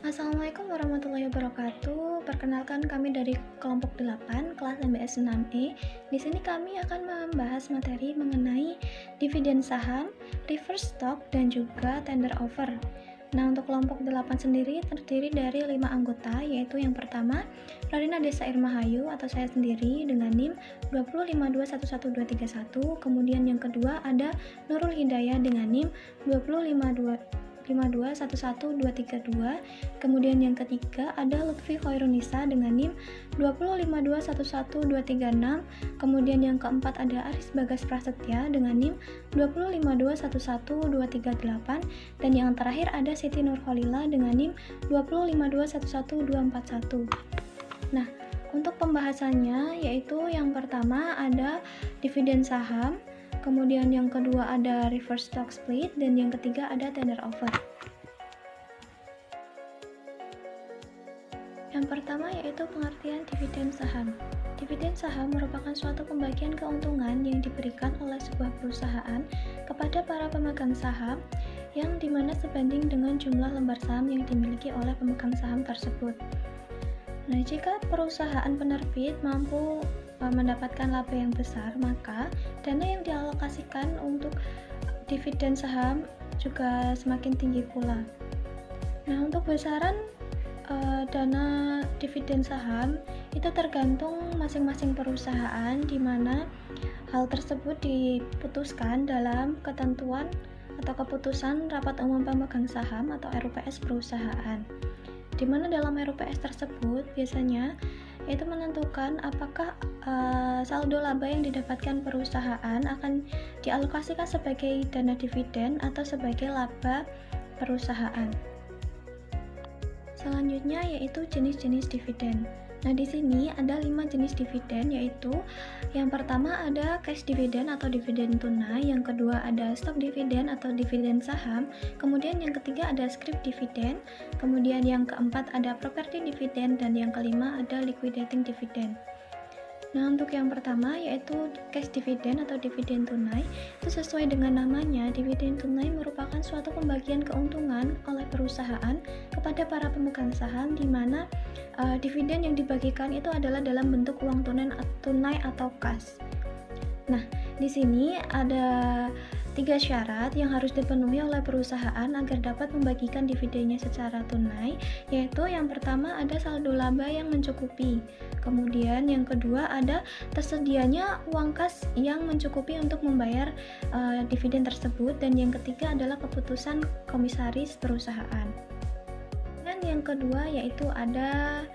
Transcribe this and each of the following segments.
Assalamualaikum warahmatullahi wabarakatuh. Perkenalkan kami dari kelompok 8, kelas MBS 6E. Di sini kami akan membahas materi mengenai dividen saham, reverse stock, dan juga tender offer. Nah, untuk kelompok 8 sendiri terdiri dari 5 anggota, yaitu yang pertama, Rarina Desa Irmahayu atau saya sendiri dengan NIM 205211231. Kemudian yang kedua ada Nurul Hidayah dengan NIM 205211232. Kemudian yang ketiga ada Lutfi Khairunisa dengan NIM 205211236. Kemudian yang keempat ada Aris Bagas Prasetya dengan NIM 205211238. Dan yang terakhir ada Siti Nurholila dengan NIM 205211241. Nah, untuk pembahasannya yaitu yang pertama ada dividen saham, kemudian yang kedua ada reverse stock split, dan yang ketiga ada tender offer. Yang pertama yaitu pengertian dividen saham. Dividen saham merupakan suatu pembagian keuntungan yang diberikan oleh sebuah perusahaan kepada para pemegang saham yang dimana sebanding dengan jumlah lembar saham yang dimiliki oleh pemegang saham tersebut. Nah, jika perusahaan penerbit mampu mendapatkan laba yang besar, maka dana yang dialokasikan untuk dividen saham juga semakin tinggi pula. Nah, untuk besaran dana dividen saham itu tergantung masing-masing perusahaan, di mana hal tersebut diputuskan dalam ketentuan atau keputusan Rapat Umum Pemegang Saham atau RUPS perusahaan, di mana dalam RUPS tersebut biasanya yaitu menentukan apakah saldo laba yang didapatkan perusahaan akan dialokasikan sebagai dana dividen atau sebagai laba perusahaan. Selanjutnya yaitu jenis-jenis dividen. Nah, di sini ada 5 jenis dividen, yaitu yang pertama ada cash dividend atau dividen tunai, yang kedua ada stock dividend atau dividen saham, kemudian yang ketiga ada scrip dividend, kemudian yang keempat ada property dividend, dan yang kelima ada liquidating dividend. Nah, untuk yang pertama yaitu cash dividend atau dividen tunai, itu sesuai dengan namanya, dividen tunai merupakan suatu pembagian keuntungan oleh perusahaan kepada para pemegang saham, di mana dividen yang dibagikan itu adalah dalam bentuk uang tunai atau kas. Nah, di sini ada 3 syarat yang harus dipenuhi oleh perusahaan agar dapat membagikan dividennya secara tunai, yaitu yang pertama ada saldo laba yang mencukupi, kemudian yang kedua ada tersedianya uang kas yang mencukupi untuk membayar dividen tersebut, dan yang ketiga adalah keputusan komisaris perusahaan. Dan yang kedua yaitu ada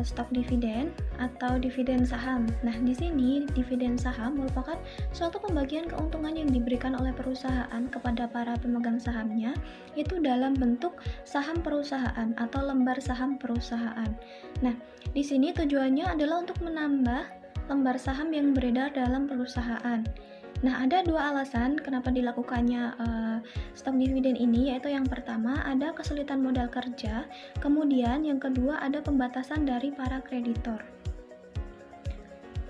stok dividen atau dividen saham. Nah, di sini dividen saham merupakan suatu pembagian keuntungan yang diberikan oleh perusahaan kepada para pemegang sahamnya, itu dalam bentuk saham perusahaan atau lembar saham perusahaan. Nah, di sini tujuannya adalah untuk menambah lembar saham yang beredar dalam perusahaan. Nah, ada 2 alasan kenapa dilakukannya stok dividen ini, yaitu yang pertama ada kesulitan modal kerja, kemudian yang kedua ada pembatasan dari para kreditor.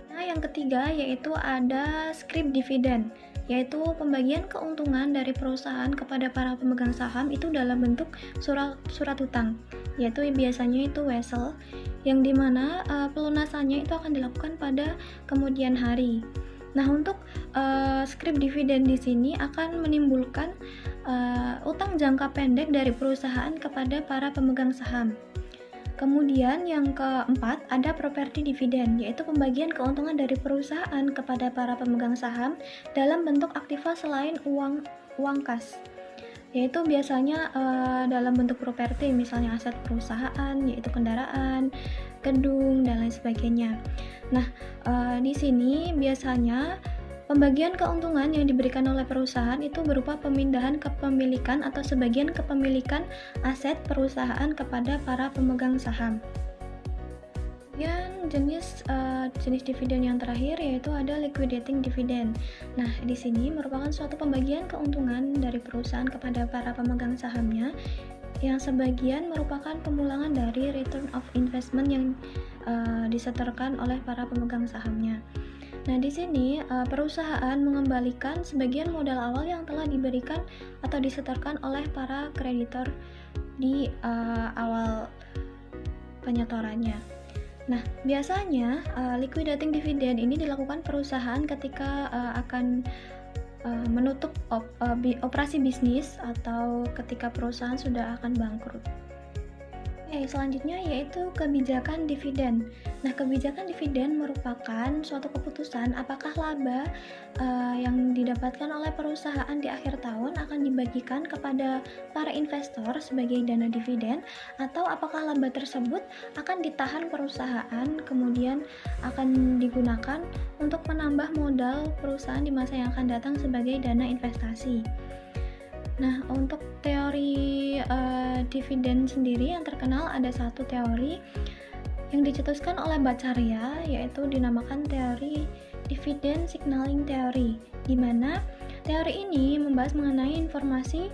Nah, yang ketiga yaitu ada scrip dividen, yaitu pembagian keuntungan dari perusahaan kepada para pemegang saham itu dalam bentuk surat hutang, yaitu biasanya itu wesel, yang dimana pelunasannya itu akan dilakukan pada kemudian hari. Nah, untuk scrip dividen di sini akan menimbulkan utang jangka pendek dari perusahaan kepada para pemegang saham. Kemudian yang keempat ada property dividen, yaitu pembagian keuntungan dari perusahaan kepada para pemegang saham dalam bentuk aktiva selain uang kas, yaitu biasanya dalam bentuk properti, misalnya aset perusahaan yaitu kendaraan, gedung, dan lain sebagainya. Nah, di sini biasanya pembagian keuntungan yang diberikan oleh perusahaan itu berupa pemindahan kepemilikan atau sebagian kepemilikan aset perusahaan kepada para pemegang saham. Kemudian jenis dividen yang terakhir yaitu ada liquidating dividend. Nah, di sini merupakan suatu pembagian keuntungan dari perusahaan kepada para pemegang sahamnya, yang sebagian merupakan pemulangan dari return of investment yang disetorkan oleh para pemegang sahamnya. Nah, di sini perusahaan mengembalikan sebagian modal awal yang telah diberikan atau disetorkan oleh para kreditor di awal penyetorannya. Nah, biasanya liquidating dividend ini dilakukan perusahaan ketika akan menutup operasi bisnis atau ketika perusahaan sudah akan bangkrut. Oke, selanjutnya yaitu kebijakan dividen. Nah, kebijakan dividen merupakan suatu keputusan apakah laba yang didapatkan oleh perusahaan di akhir tahun akan dibagikan kepada para investor sebagai dana dividen, atau apakah laba tersebut akan ditahan perusahaan kemudian akan digunakan untuk menambah modal perusahaan di masa yang akan datang sebagai dana investasi. Nah, untuk teori dividen sendiri yang terkenal ada satu teori yang dicetuskan oleh Bhattacharya, yaitu dinamakan teori dividend signaling theory, di mana teori ini membahas mengenai informasi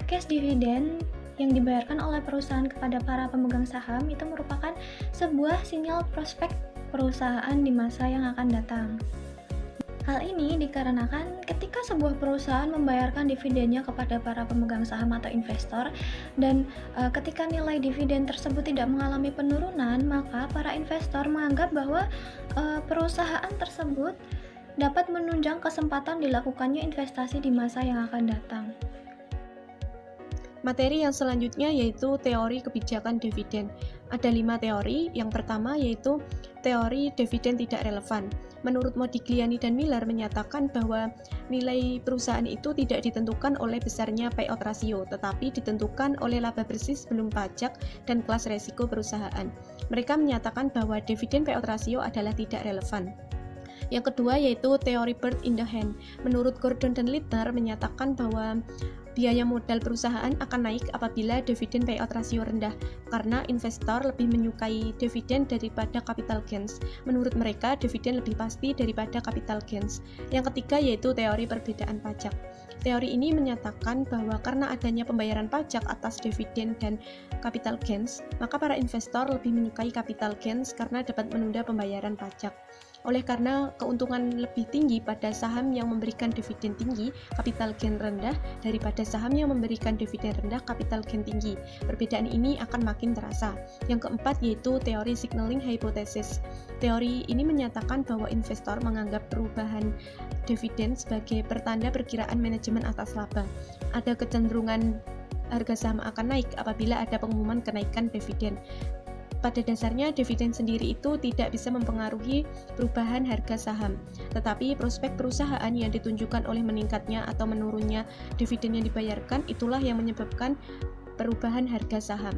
cash dividend yang dibayarkan oleh perusahaan kepada para pemegang saham itu merupakan sebuah sinyal prospek perusahaan di masa yang akan datang. Hal ini dikarenakan ketika sebuah perusahaan membayarkan dividennya kepada para pemegang saham atau investor, dan ketika nilai dividen tersebut tidak mengalami penurunan, maka para investor menganggap bahwa perusahaan tersebut dapat menunjang kesempatan dilakukannya investasi di masa yang akan datang. Materi yang selanjutnya yaitu teori kebijakan dividen. Ada 5 teori. Yang pertama yaitu teori dividen tidak relevan. Menurut Modigliani dan Miller menyatakan bahwa nilai perusahaan itu tidak ditentukan oleh besarnya payout ratio, tetapi ditentukan oleh laba bersih sebelum pajak dan kelas resiko perusahaan. Mereka menyatakan bahwa dividen payout ratio adalah tidak relevan. Yang kedua yaitu teori bird in the hand. Menurut Gordon dan Littner menyatakan bahwa biaya modal perusahaan akan naik apabila dividen payout ratio rendah, karena investor lebih menyukai dividen daripada capital gains. Menurut mereka, dividen lebih pasti daripada capital gains. Yang ketiga yaitu teori perbedaan pajak. Teori ini menyatakan bahwa karena adanya pembayaran pajak atas dividen dan capital gains, maka para investor lebih menyukai capital gains karena dapat menunda pembayaran pajak. Oleh karena keuntungan lebih tinggi pada saham yang memberikan dividen tinggi, capital gain rendah, daripada saham yang memberikan dividen rendah, capital gain tinggi. Perbedaan ini akan makin terasa. Yang keempat yaitu teori signaling hypothesis. Teori ini menyatakan bahwa investor menganggap perubahan dividen sebagai pertanda perkiraan manajemen atas laba. Ada kecenderungan harga saham akan naik apabila ada pengumuman kenaikan dividen. Pada dasarnya, dividen sendiri itu tidak bisa mempengaruhi perubahan harga saham, tetapi prospek perusahaan yang ditunjukkan oleh meningkatnya atau menurunnya dividen yang dibayarkan itulah yang menyebabkan perubahan harga saham.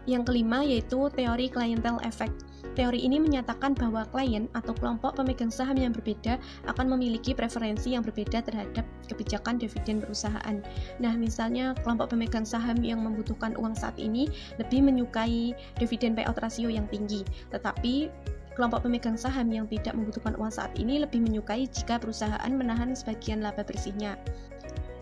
Yang kelima yaitu teori clientele effect. Teori ini menyatakan bahwa klien atau kelompok pemegang saham yang berbeda akan memiliki preferensi yang berbeda terhadap kebijakan dividen perusahaan. Nah, misalnya kelompok pemegang saham yang membutuhkan uang saat ini lebih menyukai dividen payout ratio yang tinggi, tetapi kelompok pemegang saham yang tidak membutuhkan uang saat ini lebih menyukai jika perusahaan menahan sebagian laba bersihnya.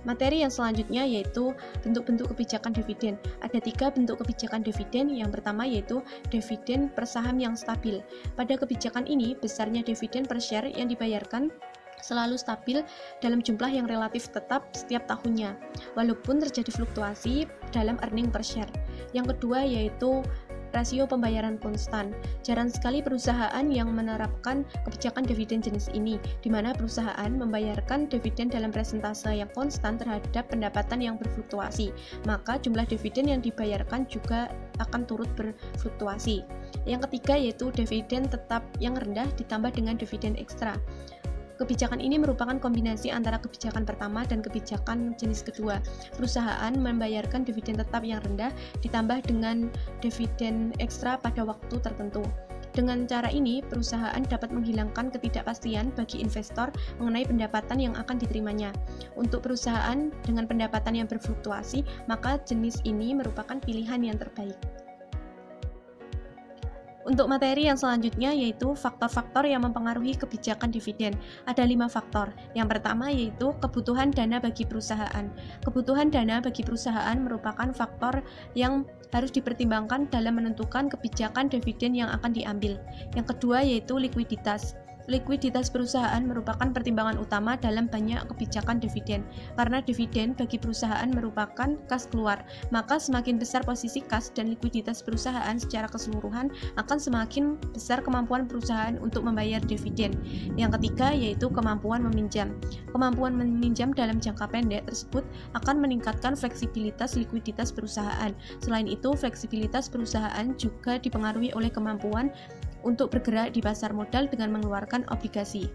Materi yang selanjutnya yaitu bentuk-bentuk kebijakan dividen. Ada 3 bentuk kebijakan dividen. Yang pertama yaitu dividen per saham yang stabil. Pada kebijakan ini, besarnya dividen per share yang dibayarkan selalu stabil dalam jumlah yang relatif tetap setiap tahunnya, walaupun terjadi fluktuasi dalam earning per share. Yang kedua yaitu rasio pembayaran konstan. Jarang sekali perusahaan yang menerapkan kebijakan dividen jenis ini, di mana perusahaan membayarkan dividen dalam persentase yang konstan terhadap pendapatan yang berfluktuasi, maka jumlah dividen yang dibayarkan juga akan turut berfluktuasi. Yang ketiga yaitu dividen tetap yang rendah ditambah dengan dividen ekstra. Kebijakan ini merupakan kombinasi antara kebijakan pertama dan kebijakan jenis kedua. Perusahaan membayarkan dividen tetap yang rendah ditambah dengan dividen ekstra pada waktu tertentu. Dengan cara ini, perusahaan dapat menghilangkan ketidakpastian bagi investor mengenai pendapatan yang akan diterimanya. Untuk perusahaan dengan pendapatan yang berfluktuasi, maka jenis ini merupakan pilihan yang terbaik. Untuk materi yang selanjutnya yaitu faktor-faktor yang mempengaruhi kebijakan dividen. Ada 5 faktor. Yang pertama yaitu kebutuhan dana bagi perusahaan. Kebutuhan dana bagi perusahaan merupakan faktor yang harus dipertimbangkan dalam menentukan kebijakan dividen yang akan diambil. Yang kedua yaitu likuiditas. Likuiditas perusahaan merupakan pertimbangan utama dalam banyak kebijakan dividen. Karena dividen bagi perusahaan merupakan kas keluar, maka semakin besar posisi kas dan likuiditas perusahaan secara keseluruhan akan semakin besar kemampuan perusahaan untuk membayar dividen. Yang ketiga yaitu kemampuan meminjam. Kemampuan meminjam dalam jangka pendek tersebut akan meningkatkan fleksibilitas likuiditas perusahaan. Selain itu, fleksibilitas perusahaan juga dipengaruhi oleh kemampuan untuk bergerak di pasar modal dengan mengeluarkan obligasi.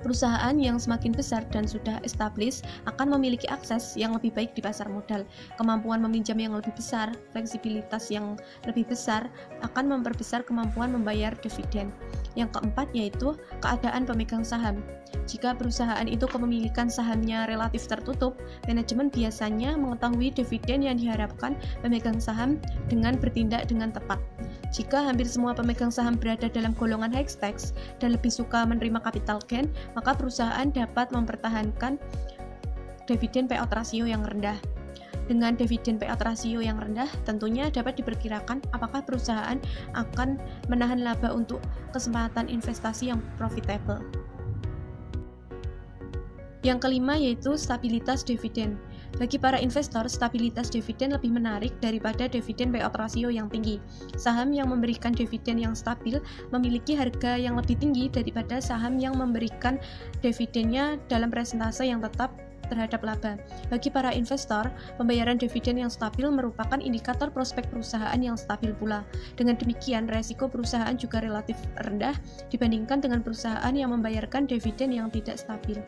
Perusahaan yang semakin besar dan sudah established akan memiliki akses yang lebih baik di pasar modal. Kemampuan meminjam yang lebih besar, fleksibilitas yang lebih besar akan memperbesar kemampuan membayar dividen. Yang keempat yaitu keadaan pemegang saham. Jika perusahaan itu kepemilikan sahamnya relatif tertutup, manajemen biasanya mengetahui dividen yang diharapkan pemegang saham dengan bertindak dengan tepat. Jika hampir semua pemegang saham berada dalam golongan high stakes dan lebih suka menerima capital gain, maka perusahaan dapat mempertahankan dividen payout ratio yang rendah. Dengan dividen payout ratio yang rendah, tentunya dapat diperkirakan apakah perusahaan akan menahan laba untuk kesempatan investasi yang profitable. Yang kelima yaitu stabilitas dividen. Bagi para investor, stabilitas dividen lebih menarik daripada dividen payout ratio yang tinggi. Saham yang memberikan dividen yang stabil memiliki harga yang lebih tinggi daripada saham yang memberikan dividennya dalam persentase yang tetap terhadap laba. Bagi para investor, pembayaran dividen yang stabil merupakan indikator prospek perusahaan yang stabil pula. Dengan demikian, resiko perusahaan juga relatif rendah dibandingkan dengan perusahaan yang membayarkan dividen yang tidak stabil.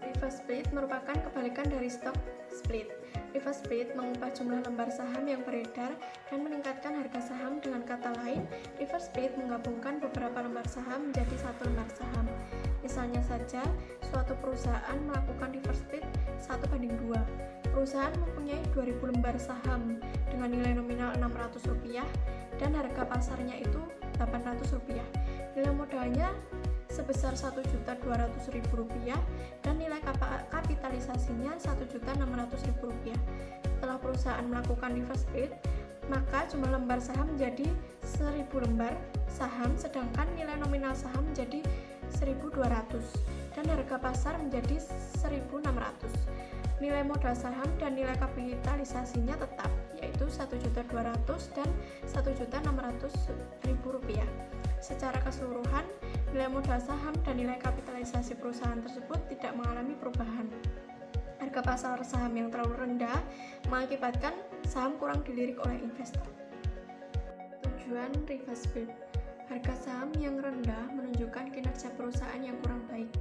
Reverse split merupakan kebalikan dari stock split. Reverse split mengubah jumlah lembar saham yang beredar dan meningkatkan harga saham. Dengan kata lain, reverse split menggabungkan beberapa lembar saham menjadi satu lembar saham. Misalnya saja, suatu perusahaan melakukan reverse split 1:2. Perusahaan mempunyai 2000 lembar saham dengan nilai nominal Rp600 dan harga pasarnya itu Rp800. Nilai modalnya sebesar Rp1.200.000 dan nilai kapitalisasinya Rp1.600.000. Setelah perusahaan melakukan reverse split, maka jumlah lembar saham menjadi 1000 lembar saham, sedangkan nilai nominal saham menjadi 1.200 dan harga pasar menjadi 1.600. Nilai modal saham dan nilai kapitalisasinya tetap, yaitu Rp1.200.000 dan Rp1.600.000. Secara keseluruhan, nilai modal saham dan nilai kapitalisasi perusahaan tersebut tidak mengalami perubahan. Harga pasar saham yang terlalu rendah mengakibatkan saham kurang dilirik oleh investor. Tujuan reverse split. Harga saham yang rendah menunjukkan kinerja perusahaan yang kurang baik.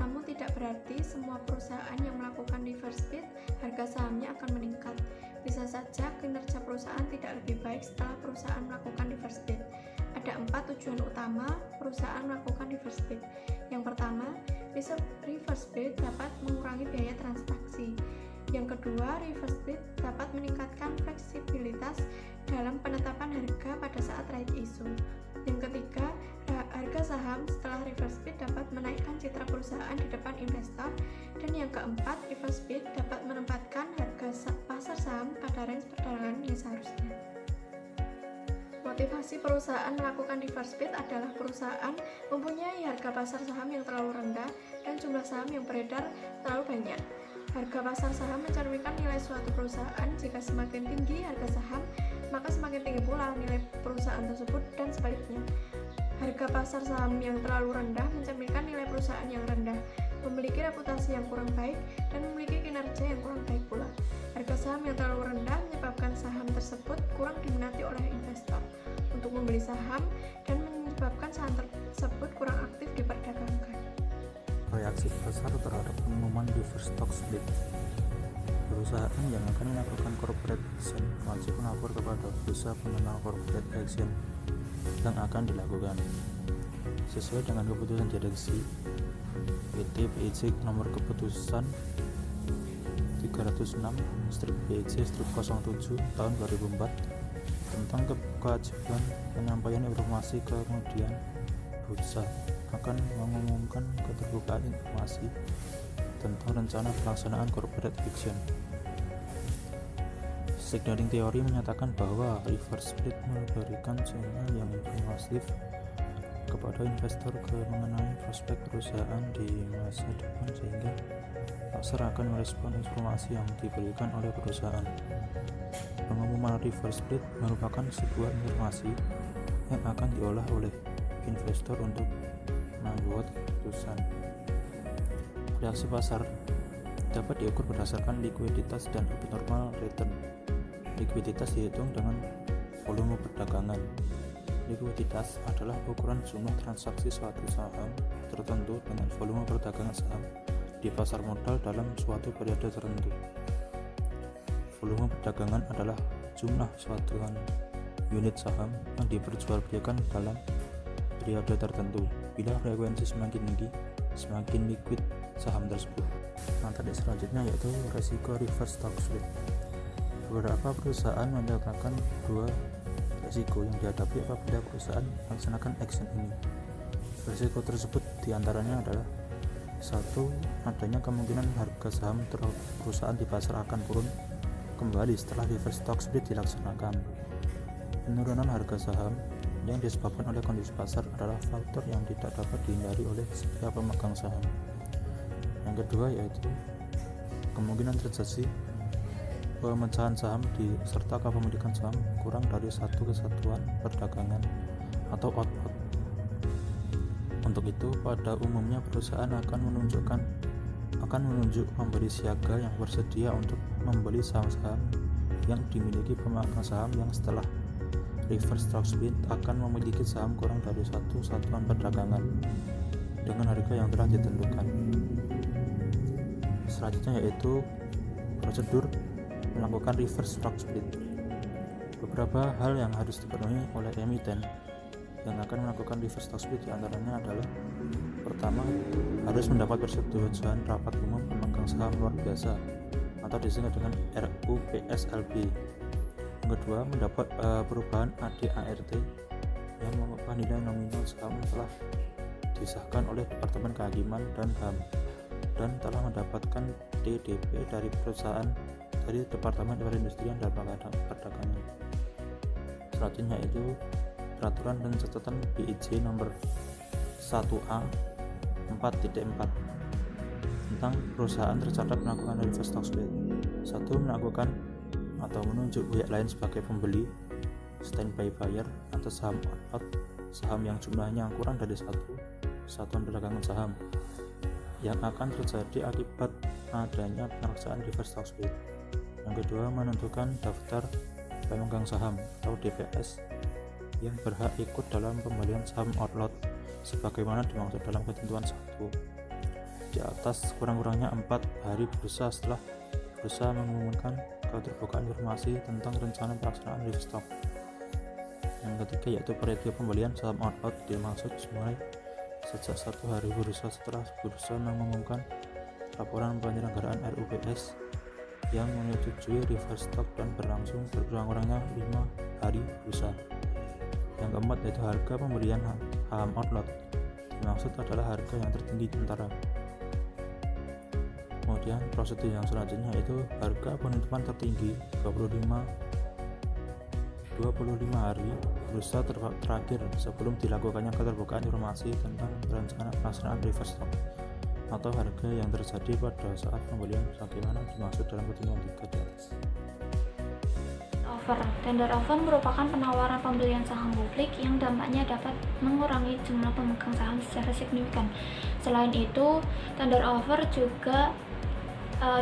Namun tidak berarti semua perusahaan yang melakukan reverse split harga sahamnya akan meningkat. Bisa saja kinerja perusahaan tidak lebih baik setelah perusahaan melakukan reverse split. Ada 4 tujuan utama perusahaan melakukan reverse split. Yang pertama, reverse split dapat mengurangi biaya transaksi. Yang kedua, reverse split dapat meningkatkan fleksibilitas dalam penetapan harga pada saat right issue. Yang ketiga, harga saham setelah reverse split dapat menaikkan citra perusahaan di depan investor. Dan yang keempat, reverse split dapat menempatkan harga pasar saham pada range perdagangan yang seharusnya. Motivasi perusahaan melakukan reverse split adalah perusahaan mempunyai harga pasar saham yang terlalu rendah dan jumlah saham yang beredar terlalu banyak. Harga pasar saham mencerminkan nilai suatu perusahaan. Jika semakin tinggi harga saham, maka semakin tinggi pula nilai perusahaan tersebut dan sebaliknya. Harga pasar saham yang terlalu rendah mencerminkan nilai perusahaan yang rendah, memiliki reputasi yang kurang baik, dan memiliki kinerja yang kurang baik pula. Harga saham yang terlalu rendah menyebabkan saham tersebut kurang diminati oleh investor untuk membeli saham dan menyebabkan saham tersebut kurang aktif diperdagangkan. Reaksi pasar terhadap pengumuman reverse stock split. Perusahaan yang akan melakukan corporate action wajib melapor kepada bursa pengenal corporate action yang akan dilakukan sesuai dengan keputusan direksi PT PIC nomor keputusan 306/PIC/07 tahun 2004 tentang kewajiban penyampaian informasi. Kemudian bursa akan mengumumkan keterbukaan informasi tentang rencana pelaksanaan corporate action Signaling teori menyatakan bahwa reverse split memberikan sinyal yang informatif kepada investor mengenai prospek perusahaan di masa depan, sehingga pasar akan merespon informasi yang diberikan oleh perusahaan. Pengumuman reverse split merupakan sebuah informasi yang akan diolah oleh investor untuk membuat keputusan. Reaksi pasar dapat diukur berdasarkan likuiditas dan abnormal return. Likuiditas dihitung dengan volume perdagangan. Likuiditas adalah ukuran jumlah transaksi suatu saham tertentu dengan volume perdagangan saham di pasar modal dalam suatu periode tertentu. Volume perdagangan adalah jumlah satuan unit saham yang diperjualbelikan dalam periode tertentu. Bila frekuensi semakin tinggi, semakin liquid saham tersebut. Materi selanjutnya yaitu resiko reverse stock split. Beberapa perusahaan menyatakan dua resiko yang dihadapi apabila perusahaan melaksanakan action ini. Resiko tersebut diantaranya adalah: 1. Adanya kemungkinan harga saham perusahaan di pasar akan turun kembali setelah reverse stock split dilaksanakan. Penurunan harga saham yang disebabkan oleh kondisi pasar adalah faktor yang tidak dapat dihindari oleh setiap pemegang saham. Yang kedua yaitu kemungkinan terjadi pemecahan saham serta kepemilikan saham kurang dari satu kesatuan perdagangan atau out-out. Untuk itu, pada umumnya perusahaan akan menunjuk pembeli siaga yang bersedia untuk membeli saham-saham yang dimiliki pemegang saham yang setelah reverse stock split akan memiliki saham kurang dari satu satuan perdagangan dengan harga yang telah ditentukan. Selanjutnya yaitu prosedur melakukan reverse stock split. Beberapa hal yang harus dipenuhi oleh emiten yang akan melakukan reverse stock split diantaranya adalah: pertama, harus mendapat persetujuan rapat umum pemegang saham luar biasa atau disingkat dengan RUPSLB. Yang kedua, mendapat perubahan ADART yang mengubah nilai nominal saham telah disahkan oleh Departemen Kehakiman dan HAM dan telah mendapatkan DDP dari perusahaan dari Departemen Perindustrian dan Perdagangan. Selanjutnya itu peraturan dan catatan BIJ nomor 1A 4.4 tentang perusahaan tercatat melakukan reverse stock split. 1. Melakukan atau menunjuk pihak lain sebagai pembeli, standby buyer, atau saham out, saham yang jumlahnya kurang dari satu satuan perdagangan saham yang akan terjadi akibat adanya pelaksanaan reverse stock split. Yang kedua, menentukan daftar pemegang saham atau DPS yang berhak ikut dalam pembelian saham outlot sebagaimana dimaksud dalam ketentuan 1 di atas kurang-kurangnya 4 hari bursa setelah bursa mengumumkan keterbukaan informasi tentang rencana pelaksanaan reverse stock. Yang ketiga yaitu periode pembelian saham outlot dimaksud mulai sejak 1 hari bursa setelah bursa mengumumkan laporan penyelenggaraan RUPS yang menyetujui reverse stock dan berlangsung kurang-kurangnya 5 hari bursa. Yang keempat yaitu harga pembelian saham outlot dimaksud adalah harga yang tertinggi di antara. Kemudian prosedur yang selanjutnya yaitu harga penutupan tertinggi 25 hari bursa terakhir sebelum dilakukannya keterbukaan informasi tentang rencana pelaksanaan reverse stock atau harga yang terjadi pada saat pembelian sebagaimana dimaksud dalam ketentuan 3 di atas. Tender offer merupakan penawaran pembelian saham publik yang dampaknya dapat mengurangi jumlah pemegang saham secara signifikan. Selain itu, tender offer juga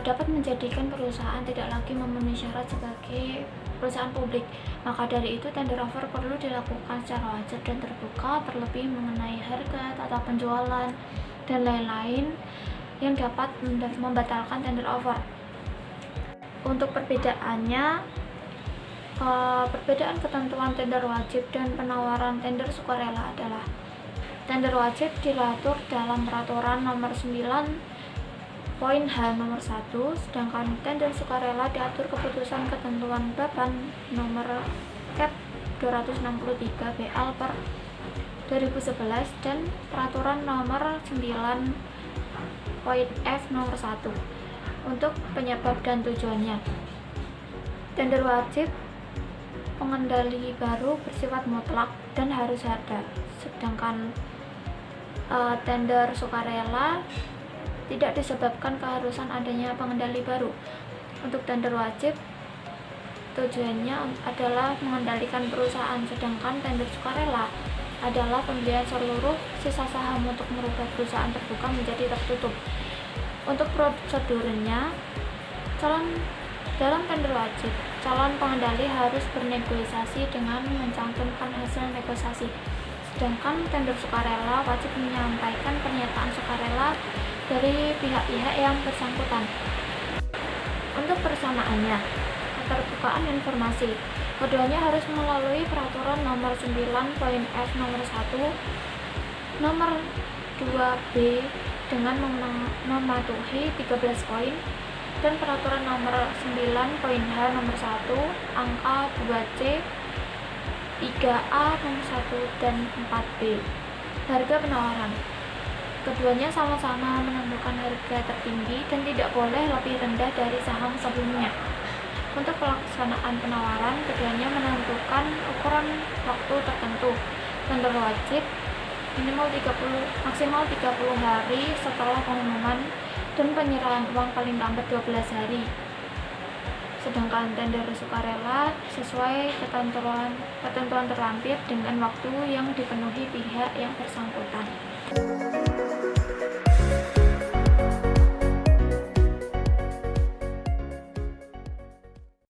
dapat menjadikan perusahaan tidak lagi memenuhi syarat sebagai perusahaan publik. Maka dari itu, tender offer perlu dilakukan secara wajar dan terbuka, terlebih mengenai harga, tata penjualan, dan lain-lain yang dapat membatalkan tender offer. Untuk perbedaan ketentuan tender wajib dan penawaran tender sukarela adalah: tender wajib diatur dalam peraturan nomor 9.H nomor 1, sedangkan tender sukarela diatur keputusan ketentuan Bapan nomor Cap 263 BL per 2011 dan peraturan nomor 9.F nomor 1 untuk penyebab dan tujuannya. Tender wajib pengendali baru bersifat mutlak dan harus ada, sedangkan tender sukarela tidak disebabkan keharusan adanya pengendali baru. Untuk tender wajib tujuannya adalah mengendalikan perusahaan, sedangkan tender sukarela adalah pembelian seluruh sisa saham untuk merubah perusahaan terbuka menjadi tertutup. Untuk prosedurnya, dalam tender wajib, calon pengendali harus bernegosiasi dengan mencantumkan hasil negosiasi. Sedangkan tender sukarela wajib menyampaikan pernyataan sukarela dari pihak-pihak yang bersangkutan. Untuk persamaannya, keterbukaan informasi, keduanya harus melalui peraturan nomor 9.F nomor 1 nomor 2B dengan mematuhi 13 poin dan peraturan nomor 9.H nomor 1 angka 2C 3A nomor 1 dan 4B. Harga penawaran, keduanya sama-sama menentukan harga tertinggi dan tidak boleh lebih rendah dari saham sebelumnya. Untuk pelaksanaan penawaran, keduanya menentukan ukuran waktu tertentu. Tender wajib maksimal 30 hari setelah pengumuman dan penyerahan uang paling lambat 12 hari. Sedangkan tender sukarela sesuai ketentuan terlampir dengan waktu yang dipenuhi pihak yang bersangkutan.